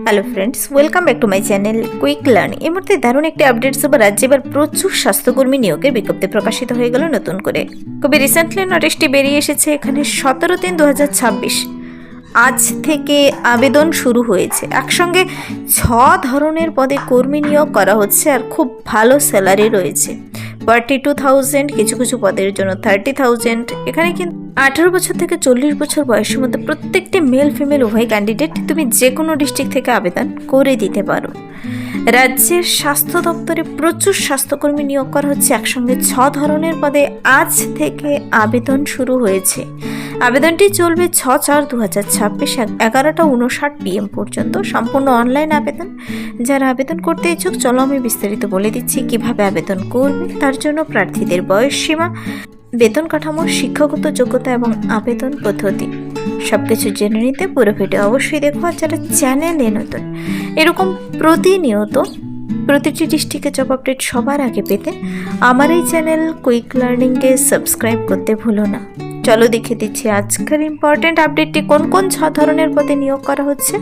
Hello friends, welcome back to my channel quick learning. এই মুহূর্তে দারুণ একটি আপডেটস এবার রাজ্যে এবার প্রচুর স্বাস্থ্যকর্মী নিয়োগের বিজ্ঞপ্তি প্রকাশিত হয়ে গেল নতুন করে। খুবই রিসেন্টলি নোটিশটি বেরিয়ে এসেছে। এখানে 17/3/2026 আজ থেকে আবেদন শুরু হয়েছে। একসঙ্গে 6 ধরনের পদে কর্মী নিয়োগ করা হচ্ছে আর খুব ভালো স্যালারি রয়েছে। 42,000, কিছু কিছু পদের জন্য 30,000। এখানে কিন্তু 18 বছর থেকে 40 বছর বয়সের মধ্যে প্রত্যেকটি মেল ফিমেল উভয় ক্যান্ডিডেট তুমি যে কোনো ডিস্ট্রিক্ট থেকে আবেদন করে দিতে পারো। রাজ্যের স্বাস্থ্য দপ্তরে প্রচুর স্বাস্থ্যকর্মী নিয়োগ করা হচ্ছে। একসঙ্গে 6 ধরনের পদে আজ থেকে আবেদন শুরু হয়েছে। আবেদনটি চলবে 6/4/2026 11:59 PM পর্যন্ত। সম্পূর্ণ অনলাইন আবেদন। যারা আবেদন করতে ইচ্ছুক, চলো আমি বিস্তারিত বলে দিচ্ছি কিভাবে আবেদন করবে। তার জন্য প্রার্থীদের বয়স সীমা, বেতন কাঠামো, শিক্ষাগত যোগ্যতা এবং আবেদন পদ্ধতি সবকিছু জেনে নিতে পুরো ভিডিও অবশ্যই দেখো। আর যারা চ্যানেলে নতুন, এরকম প্রতিনিয়ত প্রতিটি ডিস্ট্রিক্টে জব আপডেট সবার আগে পেতে আমার এই চ্যানেল কুইক লার্নিংকে সাবস্ক্রাইব করতে ভুলো না। চলো দেখে দিচ্ছি আজকের ইম্পর্টেন্ট আপডেটটি কোন কোন 6 ধরনের পদে নিয়োগ করা হচ্ছে।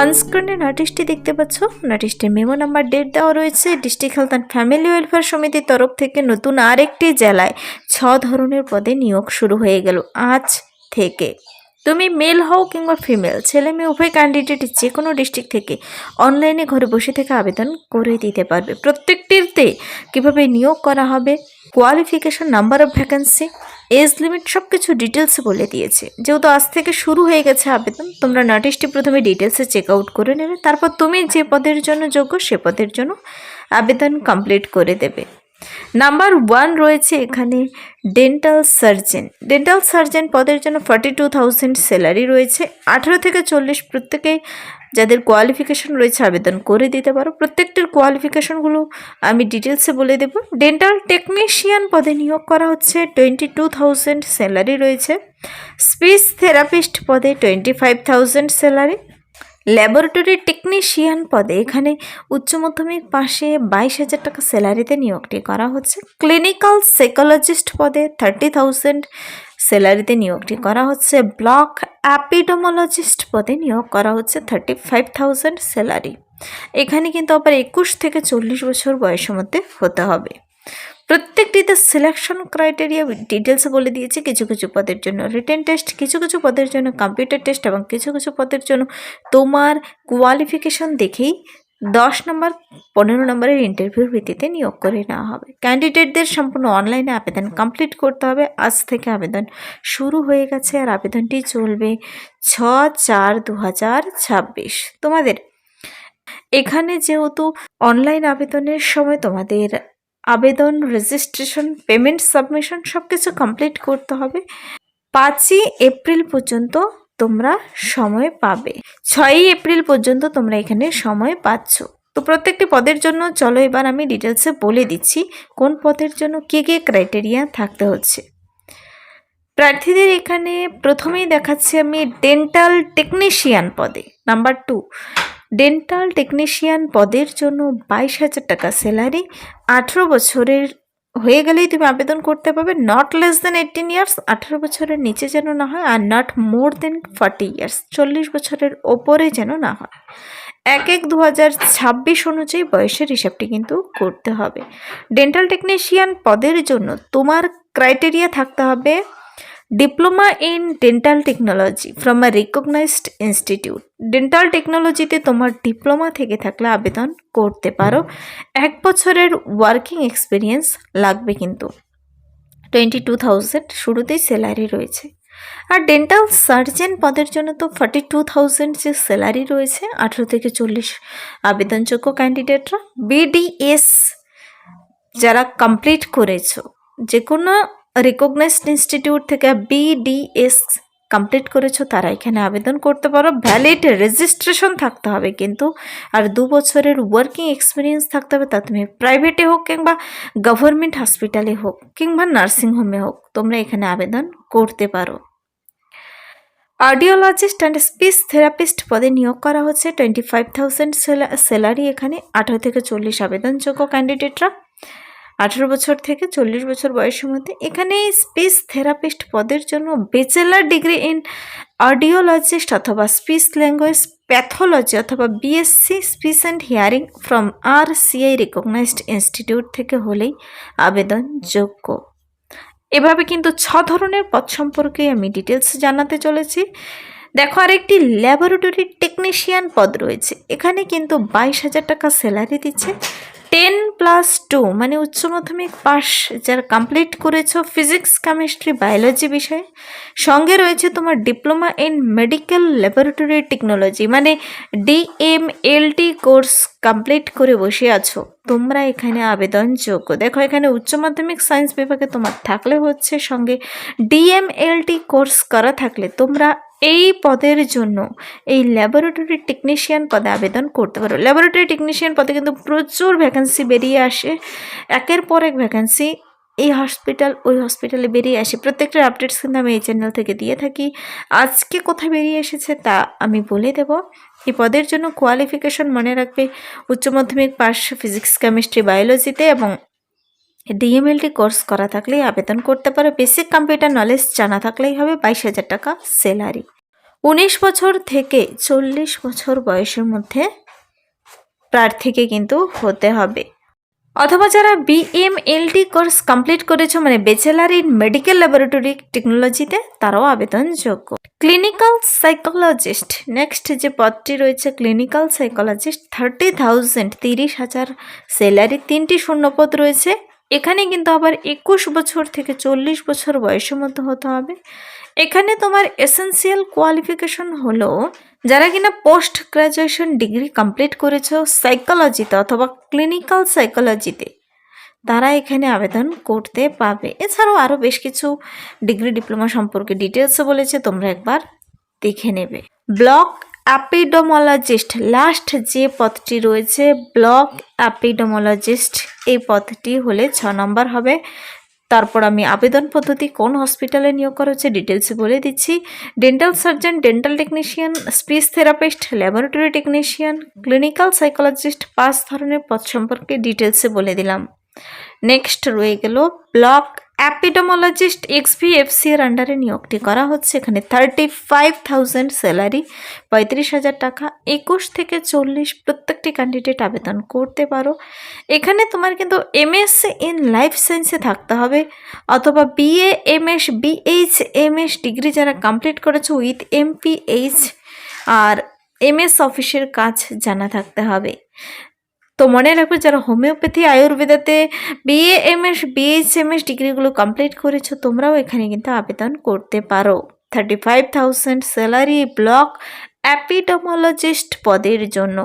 অনস্ক্রিনে নোটিশটি দেখতে পাচ্ছ। নোটিশটির মেমো নাম্বার, ডেট দেওয়া রয়েছে। District health and family welfare সমিতির তরফ থেকে নতুন আরেকটি জেলায় 6 ধরনের পদে নিয়োগ শুরু হয়ে গেল আজ থেকে। তুমি মেল হও কিংবা ফিমেল, ছেলে মেয়ে উভয় ক্যান্ডিডেট যে কোনো ডিস্ট্রিক্ট থেকে অনলাইনে ঘরে বসে থেকে আবেদন করে দিতে পারবে। প্রত্যেকটিতে কীভাবে নিয়োগ করা হবে, qualification, number of vacancy, age limit সব কিছু ডিটেলসে বলে দিয়েছে। যেহেতু আজ থেকে শুরু হয়ে গেছে আবেদন, তোমরা নোটিশটি প্রথমে ডিটেলসে চেক আউট করে নেবে। তারপর তুমি যে পদের জন্য যোগ্য সে পদের জন্য আবেদন কমপ্লিট করে দেবে। নাম্বার 1 রয়েছে এখানে ডেন্টাল সার্জন। ডেন্টাল সার্জন পদের জন্য 42,000 স্যালারি রয়েছে। 18 থেকে 40 প্রত্যেকেই যাদের কোয়ালিফিকেশন রয়েছে আবেদন করে দিতে পারো। প্রত্যেকটির কোয়ালিফিকেশনগুলো আমি ডিটেলসে বলে দেব। ডেন্টাল টেকনিশিয়ান পদে নিয়োগ করা হচ্ছে, 22,000 স্যালারি রয়েছে। স্পিচ থেরাপিস্ট পদে 25,000 স্যালারি। ল্যাবরেটরি টেকনিশিয়ান পদে এখানে উচ্চ মাধ্যমিক পাশে 22,000 টাকা স্যালারিতে নিয়োগটি করা হচ্ছে। ক্লিনিক্যাল সাইকোলজিস্ট পদে 30,000 স্যালারিতে নিয়োগটি করা হচ্ছে। ব্লক অ্যাপিডোমোলজিস্ট পদে নিয়োগ করা হচ্ছে, 35,000 স্যালারি। এখানে কিন্তু আবার 21 থেকে 40 বছর বয়সের মধ্যে হতে হবে। প্রত্যেকটিতে সিলেকশন ক্রাইটেরিয়া ডিটেলসে বলে দিয়েছে। কিছু কিছু পদের জন্য রিটেন টেস্ট, কিছু কিছু পদের জন্য কম্পিউটার টেস্ট এবং কিছু কিছু পদের জন্য তোমার কোয়ালিফিকেশন দেখেই 10 নম্বর 15 নম্বরের ইন্টারভিউর ভিত্তিতে নিয়োগ করে নেওয়া হবে। ক্যান্ডিডেটদের সম্পূর্ণ অনলাইনে আবেদন কমপ্লিট করতে হবে। আজ থেকে আবেদন শুরু হয়ে গেছে আর আবেদনটি চলবে 6/4/2026। তোমাদের এখানে যেহেতু অনলাইন আবেদনের সময় তোমাদের আবেদন, রেজিস্ট্রেশন, পেমেন্ট, সাবমিশন সব কিছু কমপ্লিট করতে হবে। 5ই এপ্রিল পর্যন্ত তোমরা সময় পাবে। 6ই এপ্রিল পর্যন্ত তোমরা এখানে সময় পাচ্ছ। তো প্রত্যেকটি পদের জন্য চলো এবার আমি ডিটেলসে বলে দিচ্ছি কোন পদের জন্য কী কী ক্রাইটেরিয়া থাকতে হচ্ছে। প্রার্থীদের এখানে প্রথমেই দেখাচ্ছি আমি ডেন্টাল টেকনিশিয়ান পদে। নাম্বার 2, ডেন্টাল টেকনিশিয়ান পদের জন্য 22,000 টাকা স্যালারি। 18 বছরের হয়ে গেলেই তুমি আবেদন করতে পারবে। নট লেস দেন 18 ইয়ার্স, 18 বছরের নিচে যেন না হয়। Are not more then 40 years, 40 বছরের ওপরে যেন না হয়। 1/1/2026 অনুযায়ী বয়সের হিসাবটি কিন্তু করতে হবে। ডেন্টাল টেকনিশিয়ান পদের জন্য তোমার ক্রাইটেরিয়া থাকতে হবে diploma in dental technology from a recognised institute. Dental টেকনোলজিতে তোমার ডিপ্লোমা থেকে থাকলে আবেদন করতে পারো। 1 বছরের ওয়ার্কিং এক্সপিরিয়েন্স লাগবে কিন্তু। 22,000 শুরুতেই স্যালারি রয়েছে। আর ডেন্টাল সার্জন পদের জন্য তো 42,000 যে স্যালারি রয়েছে। 18 থেকে 40 আবেদনযোগ্য ক্যান্ডিডেটরা। বিডিএস যারা কমপ্লিট করেছো, যে কোনো রিকগনাইজড ইনস্টিটিউট থেকে বিডিএস কমপ্লিট করেছো তারা এখানে আবেদন করতে পারো। ভ্যালিড রেজিস্ট্রেশন থাকতে হবে কিন্তু। আর 2 বছরের ওয়ার্কিং এক্সপিরিয়েন্স থাকতে হবে। তা তুমি প্রাইভেটে হোক কিংবা গভর্নমেন্ট হসপিটালে হোক কিংবা নার্সিংহোমে হোক, তোমরা এখানে আবেদন করতে পারো। অডিওলজিস্ট অ্যান্ড স্পিচ থেরাপিস্ট পদে নিয়োগ করা হচ্ছে, 25,000 স্যালারি এখানে। 18 থেকে 40 আবেদনযোগ্য ক্যান্ডিডেটরা। 18 বছর থেকে 40 বছর বয়সের মধ্যে। এখানে স্পিচ থেরাপিস্ট পদের জন্য ব্যাচেলার ডিগ্রি ইন অডিওলজিস্ট অথবা স্পিচ ল্যাঙ্গুয়েজ প্যাথোলজি অথবা BSc speech and hearing from RCI recognised institute থেকে হলেই আবেদনযোগ্য। এভাবে কিন্তু 6 ধরনের পদ সম্পর্কে আমি ডিটেলস জানাতে চলেছি। দেখো, আরেকটি ল্যাবরেটরি টেকনিশিয়ান পদ রয়েছে। এখানে কিন্তু 22,000 টাকা স্যালারি দিচ্ছে। 10+2 মানে উচ্চ মাধ্যমিক পাস যারা কমপ্লিট করেছো ফিজিক্স কেমিস্ট্রি বায়োলজি বিষয়ে, সঙ্গে রয়েছে তোমার diploma in medical laboratory technology মানে DMLT কোর্স কমপ্লিট করে বসে আছো, তোমরা এখানে আবেদনযোগ্য। দেখো, এখানে উচ্চ মাধ্যমিক সায়েন্স বিভাগে তোমার থাকলে হচ্ছে, সঙ্গে DMLT কোর্স করা থাকলে তোমরা এই পদের জন্য এই ল্যাবরেটরি টেকনিশিয়ান পদে আবেদন করতে পারো। ল্যাবরেটরি টেকনিশিয়ান পদে কিন্তু প্রচুর ভ্যাকেন্সি বেরিয়ে আসে, একের পর এক ভ্যাকেন্সি এই হসপিটাল ওই হসপিটালে বেরিয়ে আসে। প্রত্যেকটা আপডেটস কিন্তু আমি এই চ্যানেল থেকে দিয়ে থাকি। আজকে কোথায় বেরিয়ে এসেছে তা আমি বলে দেব। এই পদের জন্য কোয়ালিফিকেশন মনে রাখবে, উচ্চ মাধ্যমিক পাস ফিজিক্স কেমিস্ট্রি বায়োলজিতে এবং DMLT কোর্স করা থাকলেই আবেদন করতে পারো। বেসিক কম্পিউটার নলেজ জানা থাকলেই হবে। 22,000 টাকা স্যালারি। 19 বছর থেকে 40 বছর বয়সের মধ্যে প্রার্থীকে কিন্তু হতে হবে, অথবা যারা BMLT কোর্স কমপ্লিট করেছো মানে ব্যাচেলার ইন মেডিকেল ল্যাবরেটরি টেকনোলজিতে, তারাও আবেদনযোগ্য। ক্লিনিক্যাল সাইকোলজিস্ট নেক্সট যে পদটি রয়েছে, ক্লিনিক্যাল সাইকোলজিস্ট 30,000 30,000 স্যালারি। 3টি শূন্যপদ রয়েছে। এখানে কিন্তু আবার 21 বছর থেকে 40 বছর বয়সের মধ্যে হতে হবে। এখানে তোমার এসেন্সিয়াল কোয়ালিফিকেশন হলো যারা কিনা পোস্ট গ্রাজুয়েশন ডিগ্রি কমপ্লিট করেছো সাইকোলজিতে অথবা ক্লিনিক্যাল সাইকোলজিতে, তারা এখানে আবেদন করতে পারবে। এছাড়াও আরও বেশ কিছু ডিগ্রি ডিপ্লোমা সম্পর্কে ডিটেলসও বলেছে, তোমরা একবার দেখে নেবে। ব্লক অ্যাপিডোমোলজিস্ট লাস্ট যে পদটি রয়েছে, ব্লক অ্যাপিডোমোলজিস্ট, এই পদটি হলে 6 নম্বর হবে। তারপর আমি আবেদন পদ্ধতি কোন হসপিটালে নিয়োগ করা হচ্ছে ডিটেলসে বলে দিচ্ছি। Dental surgeon, dental technician, speech therapist, laboratory technician, clinical psychologist, 5 ধরনের পদ সম্পর্কে ডিটেলসে বলে দিলাম। নেক্সট রয়ে গেল ব্লক অ্যাপিডোমোলজিস্ট XVFC এর আন্ডারে নিয়োগটি করা হচ্ছে। এখানে 35,000 স্যালারি, 35,000 টাকা। 21 থেকে 40 প্রত্যেকটি ক্যান্ডিডেট আবেদন করতে পারো। এখানে তোমার কিন্তু MSc ইন লাইফ সায়েন্সে থাকতে হবে, অথবা BA MS BH MS degree যারা কমপ্লিট করেছো উইথ MPH আর MS অফিসের কাজ জানা থাকতে হবে। তো মনে রাখবে, যারা হোমিওপ্যাথি আয়ুর্বেদাতে BA MS BH MS ডিগ্রিগুলো কমপ্লিট করেছো, তোমরাও এখানে কিন্তু আবেদন করতে পারো। 35,000 স্যালারি ব্লক অ্যাপিডোমোলজিস্ট পদের জন্য।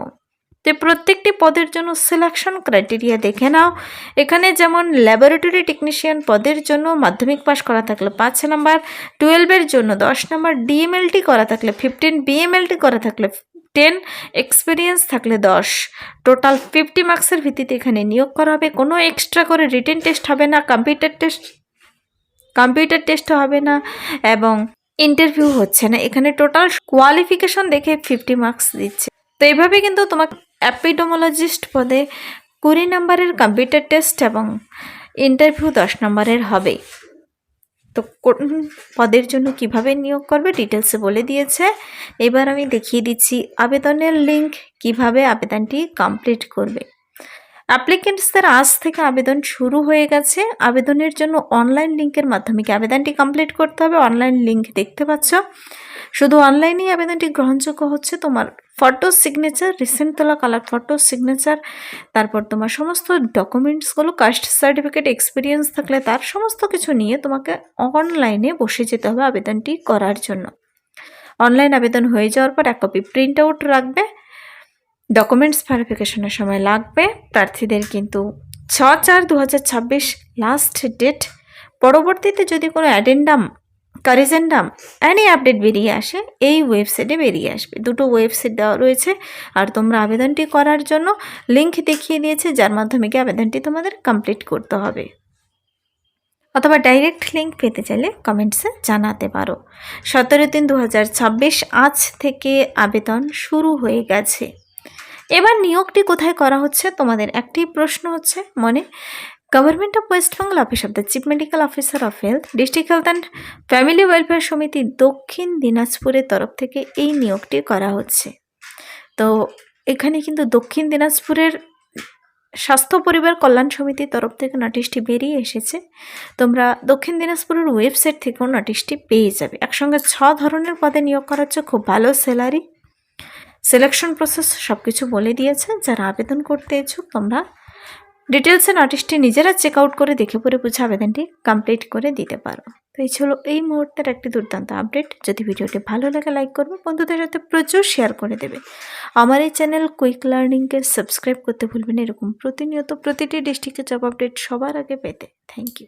তো প্রত্যেকটি পদের জন্য সিলেকশন ক্রাইটেরিয়া দেখে নাও। এখানে যেমন ল্যাবরেটরি টেকনিশিয়ান পদের জন্য মাধ্যমিক পাস করা থাকলে 5 নম্বর, 12-এর জন্য 10 নম্বর, DMLT করা থাকলে 15, BMLT করা থাকলে 10, এক্সপিরিয়েন্স থাকলে 10, টোটাল 50 মার্কসের ভিত্তিতে এখানে নিয়োগ করা হবে। কোনো এক্সট্রা করে রিটেন টেস্ট হবে না, কম্পিউটার টেস্ট হবে না এবং ইন্টারভিউ হচ্ছে না। এখানে টোটাল কোয়ালিফিকেশন দেখে 50 মার্কস দিচ্ছে। তো এইভাবে কিন্তু তোমাকে অ্যাপিডোমোলজিস্ট পদে 20 নম্বরের কম্পিউটার টেস্ট এবং ইন্টারভিউ 10 নম্বরের হবে। তো কোন পদের জন্য কিভাবে নিয়োগ করবে ডিটেলসে বলে দিয়েছে। এবার আমি দেখিয়ে দিচ্ছি আবেদনের লিঙ্ক, কিভাবে আবেদনটি কমপ্লিট করবে। অ্যাপ্লিকেন্টসদের আজ থেকে আবেদন শুরু হয়ে গেছে। আবেদনের জন্য অনলাইন লিঙ্কের মাধ্যমে আবেদনটি কমপ্লিট করতে হবে। অনলাইন লিঙ্ক দেখতে পাচ্ছ। শুধু অনলাইনেই আবেদনটি গ্রহণযোগ্য হচ্ছে। তোমার ফটো সিগনেচার, রিসেন্ট তোলা কালার ফটো সিগনেচার, তারপর তোমার সমস্ত ডকুমেন্টসগুলো, কাস্ট সার্টিফিকেট, এক্সপিরিয়েন্স থাকলে তার সমস্ত কিছু নিয়ে তোমাকে অনলাইনে বসে যেতে হবে আবেদনটি করার জন্য। অনলাইন আবেদন হয়ে যাওয়ার পর 1 কপি প্রিন্ট আউট রাখবে। ডকুমেন্টস ভেরিফিকেশনের সময় লাগবে। প্রার্থীদের কিন্তু 6/4/2026 লাস্ট ডেট। পরবর্তীতে যদি কোনো অ্যাডেন্ডাম, কারিজেন্ডাম, অ্যানি আপডেট বেরিয়ে আসে এই ওয়েবসাইটে বেরিয়ে আসবে। 2টো ওয়েবসাইট দেওয়া রয়েছে আর তোমরা আবেদনটি করার জন্য লিঙ্ক দেখিয়ে দিয়েছে, যার মাধ্যমে কি আবেদনটি তোমাদের কমপ্লিট করতে হবে। অথবা ডাইরেক্ট লিঙ্ক পেতে চাইলে কমেন্টসে জানাতে পারো। 17/3/2026 আজ থেকে আবেদন শুরু হয়ে গেছে। এবার নিয়োগটি কোথায় করা হচ্ছে, তোমাদের একটি প্রশ্ন হচ্ছে মনে। Government of West Bengal office of the chief medical officer of health district health and family welfare সমিতি দক্ষিণ দিনাজপুরের তরফ থেকে এই নিয়োগটি করা হচ্ছে। তো এখানে কিন্তু দক্ষিণ দিনাজপুরের স্বাস্থ্য পরিবার কল্যাণ সমিতির তরফ থেকে নোটিশটি বেরিয়ে এসেছে। তোমরা দক্ষিণ দিনাজপুরের ওয়েবসাইট থেকেও নোটিশটি পেয়ে যাবে। একসঙ্গে 6 ধরনের পদে নিয়োগ করা হচ্ছে, খুব ভালো স্যালারি, সিলেকশন প্রসেস সব কিছু বলে দিয়েছে। যারা আবেদন করতে ইচ্ছুক তোমরা ডিটেলসে নোটিশটি নিজেরা চেক আউট করে দেখে পড়ে বুঝে আবেদনটি কমপ্লিট করে দিতে পারো। তো এই ছিল এই মুহূর্তের একটি দুর্দান্ত আপডেট। যদি ভিডিওটি ভালো লাগে লাইক করবে, বন্ধুদের সাথে প্রচুর শেয়ার করে দেবে। আমার এই চ্যানেল কুইক লার্নিংকে সাবস্ক্রাইব করতে ভুলবেন না, এরকম প্রতিনিয়ত প্রতিটি ডিস্ট্রিক্টের জব আপডেট সবার আগে পেতে। Thank you.